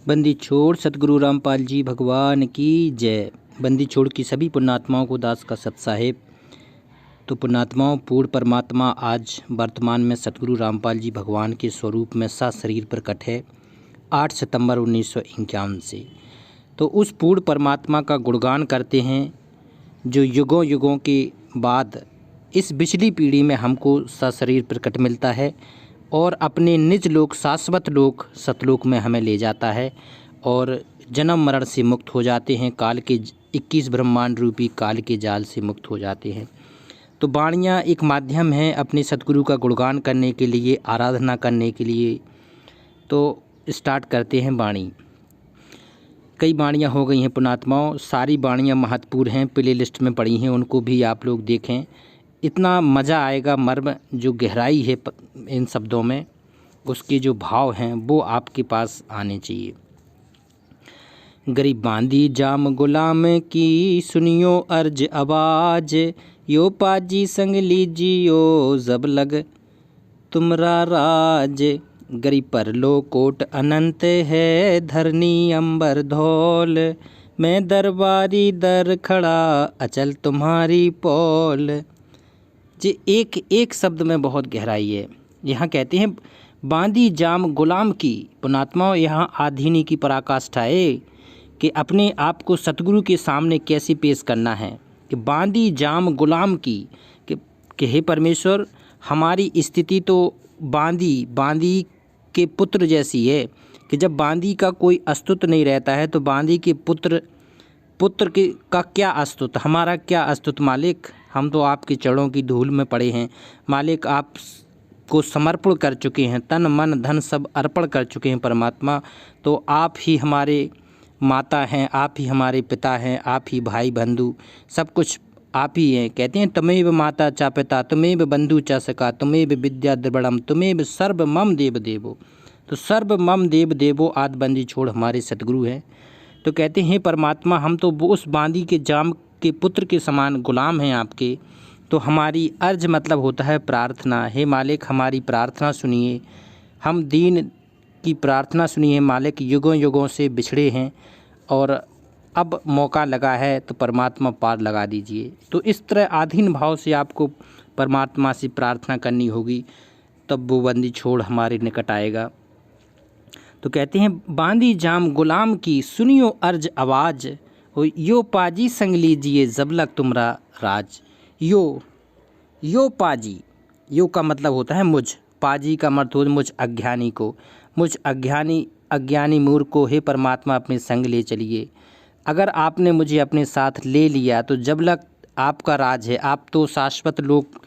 बंदी छोड़ सतगुरु रामपाल जी भगवान की जय। बंदी छोड़ की सभी पुण्यात्माओं को दास का सत साहेब। तो पुण्यात्माओं, पूर्ण परमात्मा आज वर्तमान में सतगुरु रामपाल जी भगवान के स्वरूप में सशरीर प्रकट है 8 सितंबर 1951 से। तो उस पूर्ण परमात्मा का गुणगान करते हैं जो युगों युगों के बाद इस पिछली पीढ़ी में हमको सशरीर प्रकट मिलता है और अपने निज लोक शाश्वत लोक सतलोक में हमें ले जाता है और जन्म मरण से मुक्त हो जाते हैं। काल के 21 ब्रह्मांड रूपी काल के जाल से मुक्त हो जाते हैं। तो वाणियाँ एक माध्यम है अपने सतगुरु का गुणगान करने के लिए, आराधना करने के लिए। तो स्टार्ट करते हैं वाणी। कई वाणियाँ हो गई हैं पुण्यात्माओं, सारी वाणियाँ महत्वपूर्ण हैं, प्ले लिस्ट में पड़ी हैं, उनको भी आप लोग देखें। इतना मज़ा आएगा, मर्म जो गहराई है इन शब्दों में, उसके जो भाव हैं वो आपके पास आने चाहिए। गरीब बांदी जाम गुलाम की सुनियो अर्ज आवाज, यो पाजी संग लीजियो जब लग तुमरा राज। गरीब परलो कोट अनंत है धरनी अंबर धौल, मैं दरबारी दर खड़ा अचल तुम्हारी पौल। जे एक एक शब्द में बहुत गहराई है। यहाँ कहते हैं बांदी जाम गुलाम की। पुण्यात्माओं, यहाँ आधीनी की पराकाष्ठा है कि अपने आप को सतगुरु के सामने कैसे पेश करना है। कि बांदी जाम गुलाम की कि हे परमेश्वर, हमारी स्थिति तो बांदी के पुत्र जैसी है कि जब बांदी का कोई अस्तित्व नहीं रहता है तो बांदी के पुत्र के का क्या अस्तित्व, हमारा क्या अस्तित्व मालिक। हम तो आपके चरणों की धूल में पड़े हैं मालिक, आप को समर्पण कर चुके हैं, तन मन धन सब अर्पण कर चुके हैं परमात्मा। तो आप ही हमारे माता हैं, आप ही हमारे पिता हैं, आप ही भाई बंधु, सब कुछ आप ही हैं। कहते हैं तमेव माता चा पिता तमेव बंधु चा सका तमेव विद्या द्रविड़म तमेव सर्व मम देव देवो। तो सर्व मम देव देवो आदि बंदी छोड़ हमारे सतगुरु हैं। तो कहते हैं परमात्मा, हम तो वो उस बांदी के जाम के पुत्र के समान गुलाम हैं आपके। तो हमारी अर्ज मतलब होता है प्रार्थना। हे मालिक, हमारी प्रार्थना सुनिए, हम दीन की प्रार्थना सुनिए मालिक। युगों युगों से बिछड़े हैं और अब मौका लगा है तो परमात्मा पार लगा दीजिए। तो इस तरह आधीन भाव से आपको परमात्मा से प्रार्थना करनी होगी, तब वो बंदी छोड़ हमारे निकट आएगा। तो कहते हैं बांदी जाम गुलाम की सुनियो अर्ज आवाज़, यो पाजी संग लीजिए जब लग तुमरा राज। यो पाजी, यो का मतलब होता है मुझ, पाजी का मतलब होता है मुझ अज्ञानी को, मुझ अज्ञानी मूर्ख को हे परमात्मा अपने संग ले चलिए। अगर आपने मुझे अपने साथ ले लिया तो जब लग आपका राज है, आप तो शाश्वत लोक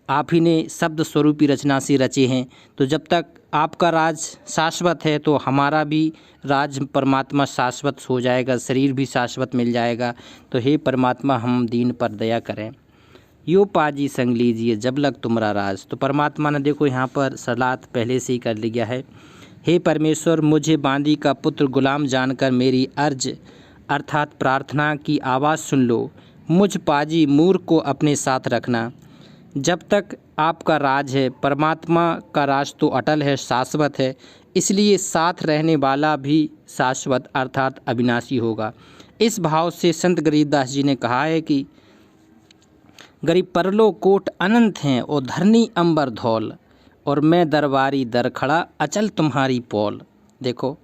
आप ही ने शब्द स्वरूपी रचना से रचे हैं। तो जब तक आपका राज शाश्वत है तो हमारा भी राज परमात्मा शाश्वत हो जाएगा, शरीर भी शाश्वत मिल जाएगा। तो हे परमात्मा, हम दीन पर दया करें। यो पाजी संग लीजिए जब लग तुमरा राज। तो परमात्मा ने देखो यहाँ पर सलात पहले से ही कर लिया है। हे परमेश्वर, मुझे बांदी का पुत्र गुलाम जानकर मेरी अर्ज अर्थात प्रार्थना की आवाज़ सुन लो। मुझ पाजी मूर्ख को अपने साथ रखना। जब तक आपका राज है, परमात्मा का राज तो अटल है, शाश्वत है, इसलिए साथ रहने वाला भी शाश्वत अर्थात अविनाशी होगा। इस भाव से संत गरीबदास जी ने कहा है कि गरीब परलो कोट अनंत हैं और धरनी अंबर धौल, और मैं दरबारी दर खड़ा अचल तुम्हारी पौल। देखो,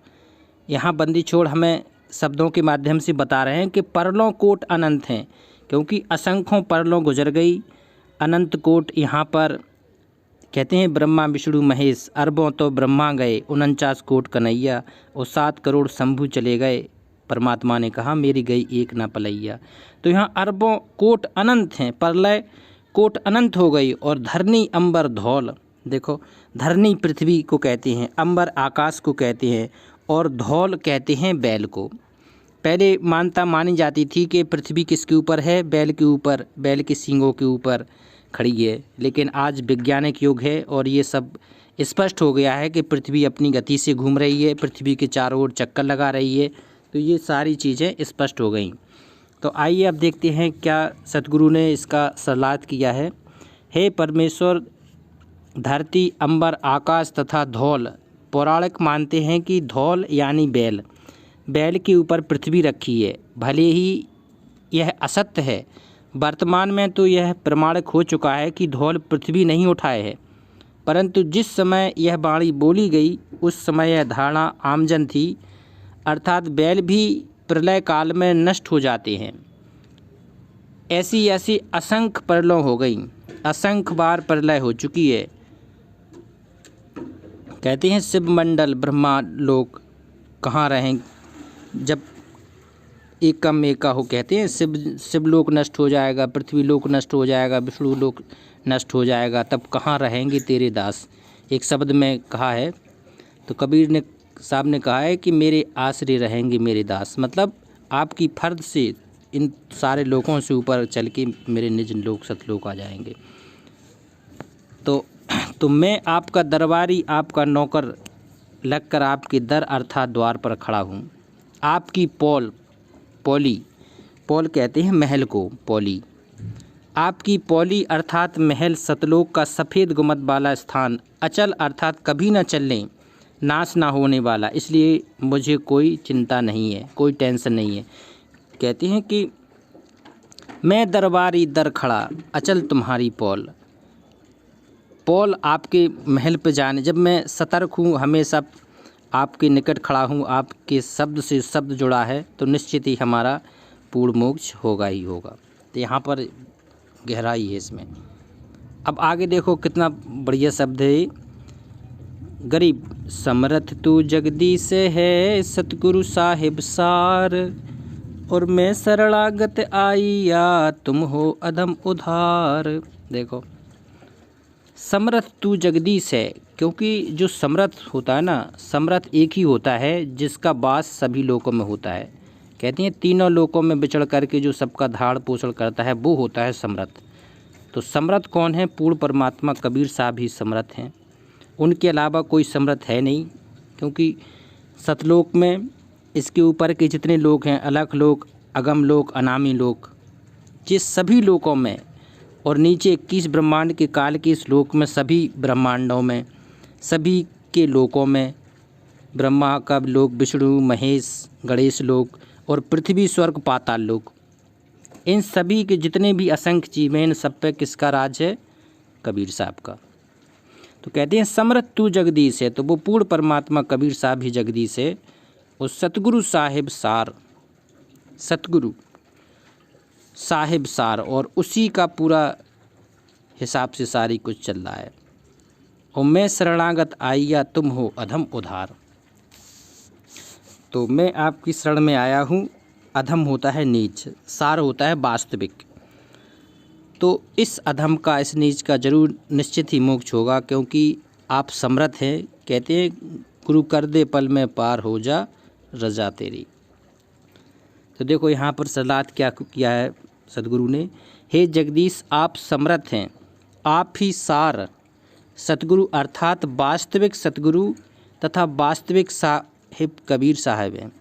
यहाँ बंदी छोड़ हमें शब्दों के माध्यम से बता रहे हैं कि परलों कोट अनंत हैं, क्योंकि असंख्यों परलों गुजर गई। अनंत कोट यहाँ पर कहते हैं ब्रह्मा विष्णु महेश, अरबों तो ब्रह्मा गए 49 कोट कन्हैया और 7 करोड़ शंभु चले गए। परमात्मा ने कहा मेरी गई एक ना पलैया। तो यहाँ अरबों कोट अनंत हैं, प्रलय कोट अनंत हो गई। और धरनी अंबर धौल, देखो धरनी पृथ्वी को कहते हैं, अंबर आकाश को कहते हैं और धौल कहते हैं बैल को। पहले मान्यता मानी जाती थी कि पृथ्वी किसके ऊपर है, बैल के ऊपर, बैल के सींगों के ऊपर खड़ी है। लेकिन आज वैज्ञानिक युग है और ये सब स्पष्ट हो गया है कि पृथ्वी अपनी गति से घूम रही है, पृथ्वी के चारों ओर चक्कर लगा रही है। तो ये सारी चीज़ें स्पष्ट हो गई। तो आइए अब देखते हैं क्या सतगुरु ने इसका सलात किया है। हे परमेश्वर, धरती अंबर आकाश तथा धौल पौराणिक मानते हैं कि धौल यानी बैल के ऊपर पृथ्वी रखी है। भले ही यह असत्य है, वर्तमान में तो यह प्रमाणित हो चुका है कि धौल पृथ्वी नहीं उठाए है, परंतु जिस समय यह वाणी बोली गई उस समय यह धारणा आमजन थी, अर्थात बैल भी प्रलय काल में नष्ट हो जाते हैं। ऐसी ऐसी असंख्य प्रलय हो गई, असंख्य बार प्रलय हो चुकी है। कहते हैं शिव मंडल ब्रह्मा लोक कहाँ रहें जब एकम एका हो। कहते हैं शिव लोक नष्ट हो जाएगा, पृथ्वी लोक नष्ट हो जाएगा, विष्णु लोक नष्ट हो जाएगा, तब कहाँ रहेंगे तेरे दास। एक शब्द में कहा है, तो कबीर ने साहब ने कहा है कि मेरे आश्रय रहेंगे मेरे दास, मतलब आपकी फर्द से इन सारे लोगों से ऊपर चल के मेरे निज लोक सतलोक आ जाएंगे। तो मैं आपका दरबारी, आपका नौकर लगकर आपके दर अर्थात द्वार पर खड़ा हूँ। आपकी पौली कहते हैं महल को, पौली, आपकी पौली अर्थात महल सतलोक का सफ़ेद गुंबद वाला स्थान, अचल अर्थात कभी न चलने, नाश ना होने वाला, इसलिए मुझे कोई चिंता नहीं है, कोई टेंशन नहीं है। कहते हैं कि मैं दरबारी दर खड़ा, अचल तुम्हारी पौल आपके महल पे जाने, जब मैं सतर्क हूँ, हमेशा आपके निकट खड़ा हूँ, आपके शब्द से शब्द जुड़ा है, तो निश्चित ही हमारा पूर्ण मोक्ष होगा ही होगा। तो यहाँ पर गहराई है इसमें। अब आगे देखो कितना बढ़िया शब्द है। गरीब समर्थ तू जगदीश है, सतगुरु साहिब सार, और मैं शरणागत आईया, तुम हो अधम उधार। देखो समर्थ तू जगदीश है, क्योंकि जो समर्थ होता है ना, समर्थ एक ही होता है जिसका वास सभी लोकों में होता है। कहते हैं तीनों लोकों में विचरण करके जो सबका धारण पोषण करता है वो होता है समर्थ। तो समर्थ कौन है? पूर्ण परमात्मा कबीर साहब ही समर्थ हैं, उनके अलावा कोई समर्थ है नहीं। क्योंकि सतलोक में इसके ऊपर के जितने लोग हैं, अलख लोक, अगम लोक, अनामी लोक, जिस सभी लोकों में, और नीचे 21 ब्रह्मांड के काल के इस लोक में, सभी ब्रह्मांडों में, सभी के लोकों में, ब्रह्मा का लोक, विष्णु, महेश, गणेश लोक, और पृथ्वी, स्वर्ग, पाताल लोक, इन सभी के जितने भी असंख्य जीव हैं, इन सब पे किसका राज है? कबीर साहब का। तो कहते हैं समर्थ तू जगदीश है, तो वो पूर्ण परमात्मा कबीर साहब ही जगदीश है। और सतगुरु साहिब सार, सतगुरु साहिब सार, और उसी का पूरा हिसाब से सारी कुछ चल रहा है। और मैं शरणागत आईया, तुम हो अधम उधार। तो मैं आपकी शरण में आया हूँ। अधम होता है नीच, सार होता है वास्तविक। तो इस अधम का, इस नीच का जरूर निश्चित ही मोक्ष होगा, क्योंकि आप समर्थ हैं। कहते हैं गुरु कर दे पल में पार हो जा रजा तेरी। तो देखो यहाँ पर सलात क्या किया है सदगुरु ने, हे जगदीश आप समर्थ हैं, आप ही सार सतगुरु अर्थात वास्तविक सतगुरु तथा वास्तविक साहिब कबीर साहब हैं।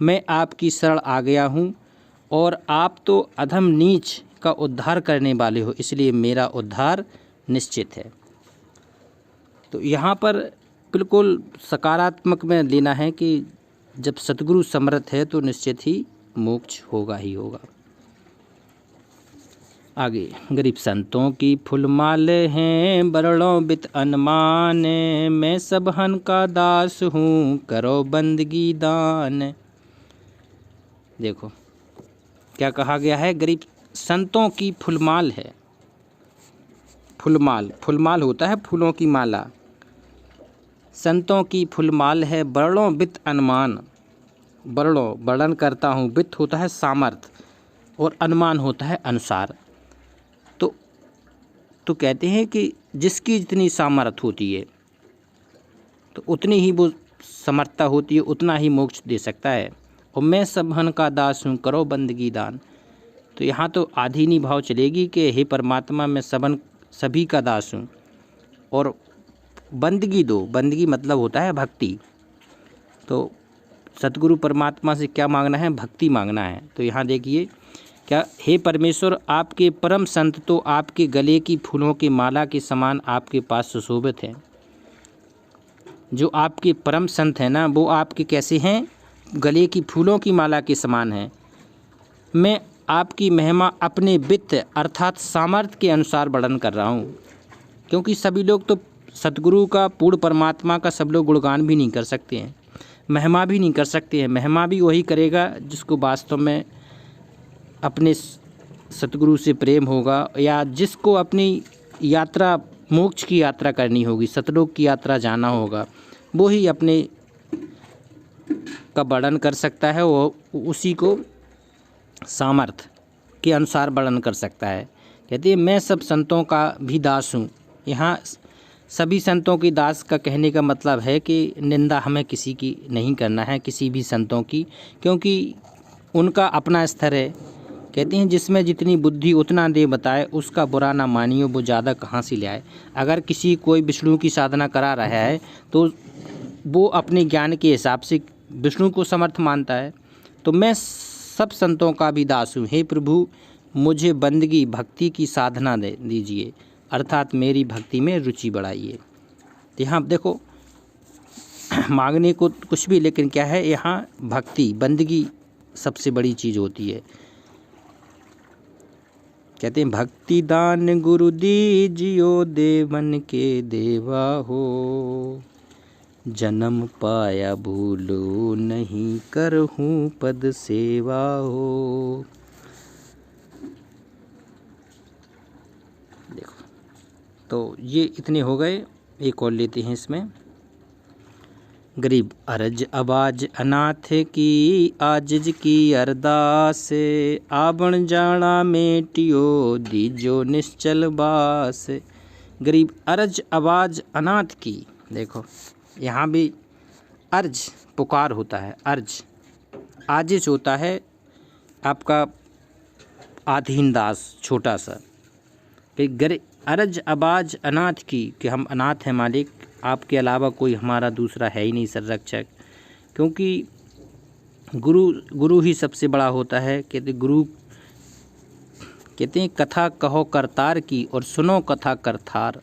मैं आपकी शरण आ गया हूँ, और आप तो अधम नीच का उद्धार करने वाले हो, इसलिए मेरा उद्धार निश्चित है। तो यहाँ पर बिल्कुल सकारात्मक में लेना है कि जब सतगुरु समर्थ है तो निश्चित ही मोक्ष होगा ही होगा। आगे, गरीब संतों की फुलमाल हैं, बरड़ों बित अनमान, मैं सबहन का दास हूँ, करो बंदगी दान। देखो क्या कहा गया है, गरीब संतों की फुलमाल है। फुलमाल होता है फूलों की माला। संतों की फुलमाल है, बरड़ों बित अनुमान, बरड़ों वर्णन करता हूँ, बित होता है सामर्थ, और अनुमान होता है अनुसार। तो कहते हैं कि जिसकी जितनी सामर्थ होती है तो उतनी ही वो समर्थता होती है, उतना ही मोक्ष दे सकता है। और मैं सबहन का दास हूँ, करो बंदगी दान। तो यहाँ तो आधीनी भाव चलेगी कि हे परमात्मा मैं सभी का दास हूँ, और बंदगी दो। बंदगी मतलब होता है भक्ति। तो सतगुरु परमात्मा से क्या मांगना है? भक्ति मांगना है। तो यहाँ देखिए क्या, हे परमेश्वर आपके परम संत तो आपके गले की फूलों की माला के समान आपके पास सुशोभित हैं। जो आपके परम संत हैं ना, वो आपके कैसे हैं, गले की फूलों की माला के समान हैं। मैं आपकी महिमा अपने वित्त अर्थात सामर्थ्य के अनुसार वर्णन कर रहा हूँ, क्योंकि सभी लोग तो सतगुरु का, पूर्ण परमात्मा का सब लोग गुणगान भी नहीं कर सकते हैं, महिमा भी नहीं कर सकते हैं। महिमा भी वही करेगा जिसको वास्तव में अपने सतगुरु से प्रेम होगा, या जिसको अपनी यात्रा, मोक्ष की यात्रा करनी होगी, सतलोक की यात्रा जाना होगा, वो ही अपने का वर्णन कर सकता है। वो उसी को सामर्थ्य के अनुसार वर्णन कर सकता है। कहते हैं मैं सब संतों का भी दास हूँ। यहाँ सभी संतों की दास का कहने का मतलब है कि निंदा हमें किसी की नहीं करना है, किसी भी संतों की, क्योंकि उनका अपना स्तर है। कहते हैं जिसमें जितनी बुद्धि उतना दे बताए, उसका बुरा ना मानियो, वो ज़्यादा कहाँ से ले आए। अगर किसी कोई विष्णु की साधना करा रहा है तो वो अपने ज्ञान के हिसाब से विष्णु को समर्थ मानता है। तो मैं सब संतों का भी दास हूँ, हे प्रभु मुझे बंदगी भक्ति की साधना दे दीजिए, अर्थात मेरी भक्ति में रुचि बढ़ाइए। यहाँ देखो मांगने को कुछ भी, लेकिन क्या है, यहाँ भक्ति बंदगी सबसे बड़ी चीज़ होती है। कहते हैं भक्ति दान गुरु दीजियो, देवन के देवा हो, जन्म पाया भूलो नहीं, करहूँ पद सेवा हो। देखो तो ये इतने हो गए, एक और लेते हैं इसमें। गरीब अरज आवाज अनाथ की, आजिज की अरदास, आवण जाना मेटियो, दीजो निश्चल बास। गरीब अरज आवाज अनाथ की, देखो यहाँ भी अर्ज पुकार होता है, अर्ज आजिज होता है आपका आधीन दास, छोटा सा। फिर अरज आवाज अनाथ की, कि हम अनाथ हैं मालिक, आपके अलावा कोई हमारा दूसरा है ही नहीं संरक्षक, क्योंकि गुरु ही सबसे बड़ा होता है। कहते गुरु कहते हैं कथा कहो करतार की, और सुनो कथा करतार,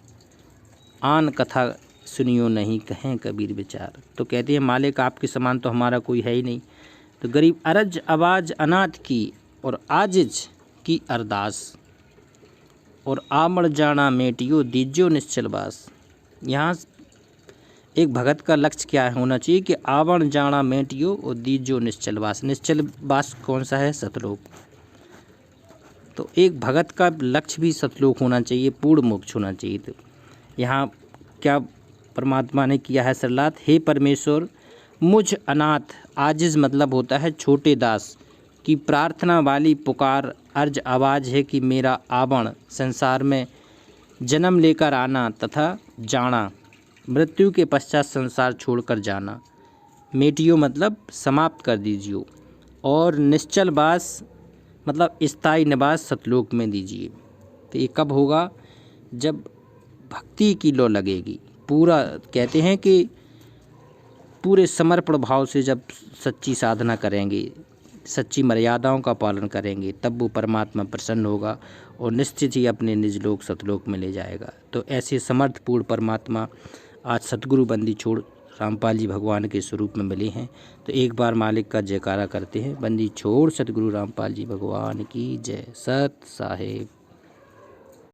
आन कथा सुनियो नहीं, कहें कबीर विचार। तो कहते हैं मालिक आपके समान तो हमारा कोई है ही नहीं। तो गरीब अरज आवाज अनाथ की, और आजिज की अरदास, और आमड़ जाना मेटियो, दीजो निश्चल बास। यहाँ एक भगत का लक्ष्य क्या होना चाहिए कि आवण जाना मेटियो और दीजो निश्चल बास। निश्चल बास कौन सा है, सतलोक। तो एक भगत का लक्ष्य भी सतलोक होना चाहिए, पूर्ण मोक्ष होना चाहिए। तो यहाँ क्या परमात्मा ने किया है सरलात, हे परमेश्वर मुझ अनाथ, आजिज मतलब होता है छोटे दास की प्रार्थना वाली पुकार, अर्ज आवाज़ है कि मेरा आवण संसार में जन्म लेकर आना तथा जाना, मृत्यु के पश्चात संसार छोड़कर जाना, मेटियो मतलब समाप्त कर दीजिए, और निश्चल वास मतलब स्थायी निवास सतलोक में दीजिए। तो ये कब होगा, जब भक्ति की लौ लगेगी, पूरा कहते हैं कि पूरे समर्पण भाव से जब सच्ची साधना करेंगे, सच्ची मर्यादाओं का पालन करेंगे, तब वो परमात्मा प्रसन्न होगा और निश्चित ही अपने निज लोक सतलोक में ले जाएगा। तो ऐसे समर्थपूर्ण परमात्मा आज सतगुरु बंदी छोड़ रामपाल जी भगवान के स्वरूप में मिले हैं। तो एक बार मालिक का जयकारा करते हैं, बंदी छोड़ सतगुरु रामपाल जी भगवान की जय। सत साहेब।